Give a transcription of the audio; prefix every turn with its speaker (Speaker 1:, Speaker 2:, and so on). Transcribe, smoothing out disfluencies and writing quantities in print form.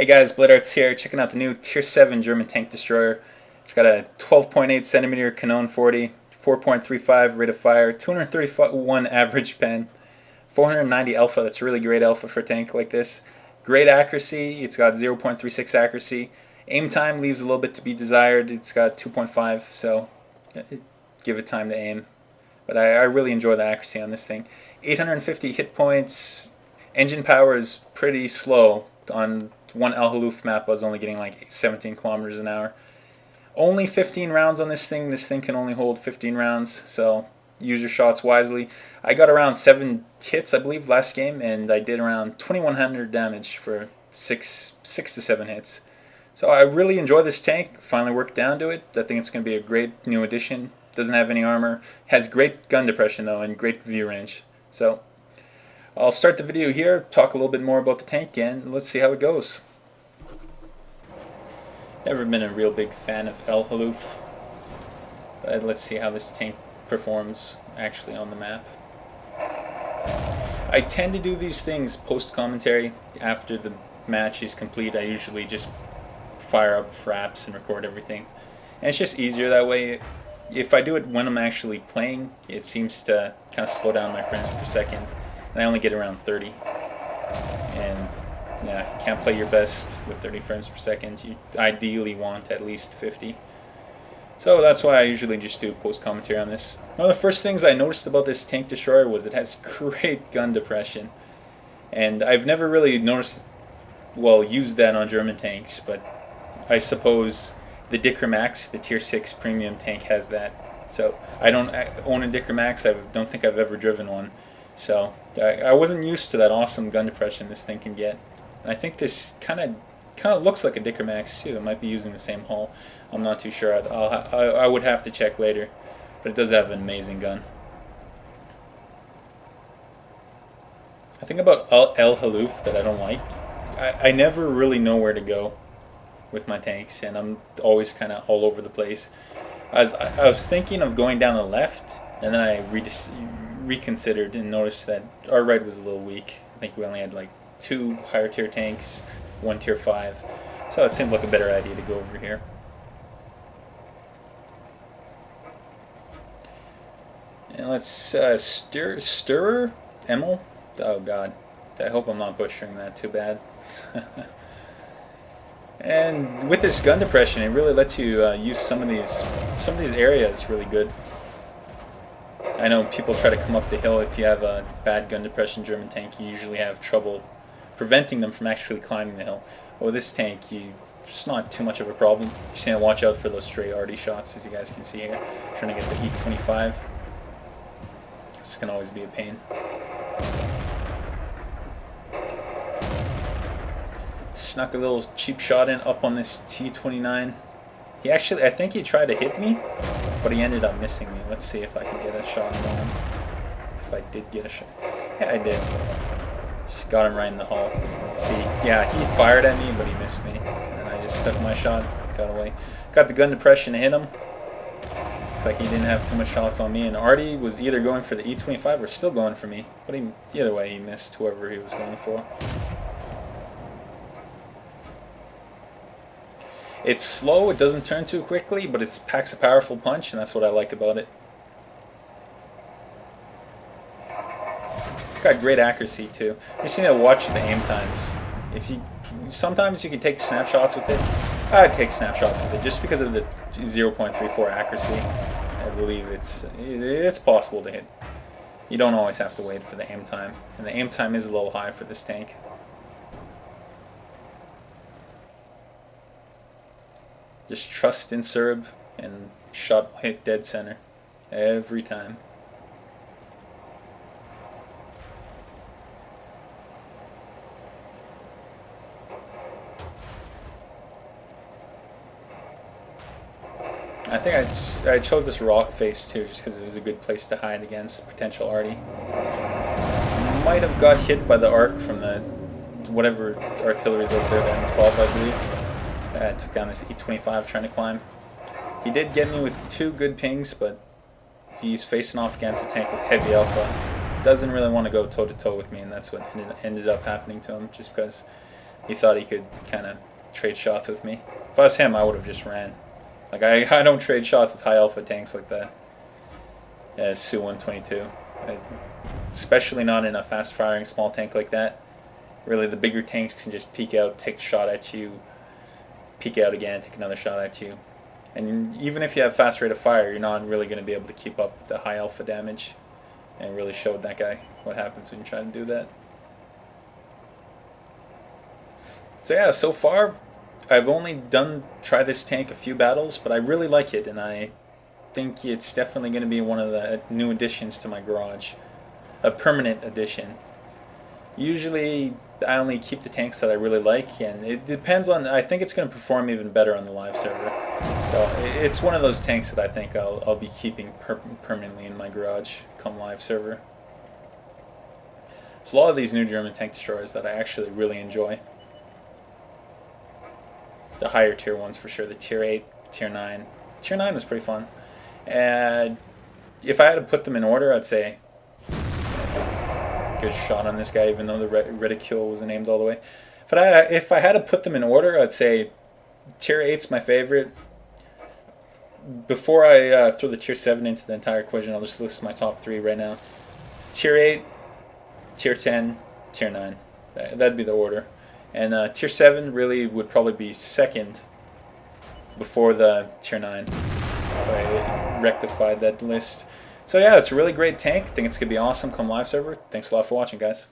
Speaker 1: Hey guys, Blitarts here, checking out the new Tier 7 German tank destroyer. It's got a 12.8 centimeter Canon 40, 4.35 rate of fire, 231 average pen, 490 alpha. That's really great alpha for a tank like this. Great accuracy. It's got 0.36 accuracy. Aim time leaves a little bit to be desired. It's got 2.5, so give it time to aim. But I really enjoy the accuracy on this thing. 850 hit points. Engine power is pretty slow. On one Al Haluf map, I was only getting like 17 kilometers an hour. Only 15 rounds on this thing. This thing can only hold 15 rounds, so use your shots wisely. I got around 7 hits, I believe, last game, and I did around 2,100 damage for 6 to 7 hits. So I really enjoy this tank. Finally worked down to it. I think it's going to be a great new addition. Doesn't have any armor. Has great gun depression though, and great view range. So I'll start the video here, talk a little bit more about the tank, and let's see how it goes. Never been a real big fan of Al Haluf, but let's see how this tank performs actually on the map. I tend to do these things post-commentary. After the match is complete, I usually just fire up fraps and record everything. And it's just easier that way. If I do it when I'm actually playing, it seems to kind of slow down my frames per second. And I only get around 30. And yeah, you can't play your best with 30 frames per second. You ideally want at least 50. So that's why I usually just do post commentary on this. One of the first things I noticed about this tank destroyer was it has great gun depression. And I've never really used that on German tanks, but I suppose the Dicker Max, the Tier 6 premium tank, has that. So I don't own a Dicker Max. I don't think I've ever driven one. So I wasn't used to that awesome gun depression this thing can get. And I think this kind of looks like a Dicker Max too. It might be using the same hull. I'm not too sure. I would have to check later. But it does have an amazing gun. I think about Al Haluf that I don't like. I never really know where to go with my tanks, and I'm always kind of all over the place. I was thinking of going down the left, and then I reconsidered and noticed that our right was a little weak. I think we only had like 2 higher tier tanks, 1 tier 5, so it seemed like a better idea to go over here. And let's Sturer Emil. Oh god, I hope I'm not butchering that too bad. And with this gun depression, it really lets you use some of these areas really good. I know people try to come up the hill. If you have a bad gun depression German tank, you usually have trouble preventing them from actually climbing the hill. But with this tank, it's not too much of a problem. You just need to watch out for those stray arty shots, as you guys can see here. Trying to get the E25. This can always be a pain. Snuck a little cheap shot in up on this T29. I think he tried to hit me, but he ended up missing me. Let's see if I can get a shot on him. If I did get a shot. Yeah, I did. Just got him right in the hull. See, yeah, he fired at me, but he missed me. And I just took my shot, got away. Got the gun depression to hit him. Looks like he didn't have too much shots on me, and Artie was either going for the E25 or still going for me. But either way, he missed whoever he was going for. It's slow, it doesn't turn too quickly, but it packs a powerful punch, and that's what I like about it. It's got great accuracy too. You just need to watch the aim times. Sometimes you can take snapshots with it. I'd take snapshots with it just because of the 0.34 accuracy. I believe it's possible to hit. You don't always have to wait for the aim time, and the aim time is a little high for this tank. Just trust in Serb, and shot hit dead center every time. I think I chose this rock face too, just because it was a good place to hide against potential arty. Might have got hit by the arc from the whatever artillery's out there, the M12, I believe. I took down this E25 trying to climb. He did get me with 2 good pings, but he's facing off against a tank with heavy alpha. Doesn't really want to go toe-to-toe with me, and that's what ended up happening to him, just because he thought he could kind of trade shots with me. If I was him, I would have just ran. Like, I don't trade shots with high alpha tanks like that. Yeah, Su-122. Especially not in a fast-firing small tank like that. Really, the bigger tanks can just peek out, take a shot at you, peek out again, take another shot at you. And even if you have fast rate of fire, you're not really going to be able to keep up with the high alpha damage. And it really showed that guy what happens when you try to do that. So yeah, so far, I've only tried this tank a few battles, but I really like it, and I think it's definitely going to be one of the new additions to my garage. A permanent addition. Usually, I only keep the tanks that I really like, and it depends on, I think it's going to perform even better on the live server. So it's one of those tanks that I think I'll be keeping permanently in my garage come live server. There's a lot of these new German tank destroyers that I actually really enjoy. The higher tier ones for sure, the tier 8, tier 9. Tier 9 was pretty fun. And if I had to put them in order, I'd say good shot on this guy, even though the reticule wasn't named all the way. If I had to put them in order, I'd say tier 8's my favorite. Before I throw the tier 7 into the entire equation, I'll just list my top 3 right now. Tier 8, tier 10, tier 9. That'd be the order. And tier 7 really would probably be second before the tier 9, if I rectified that list. So yeah, it's a really great tank. I think it's going to be awesome come live server. Thanks a lot for watching, guys.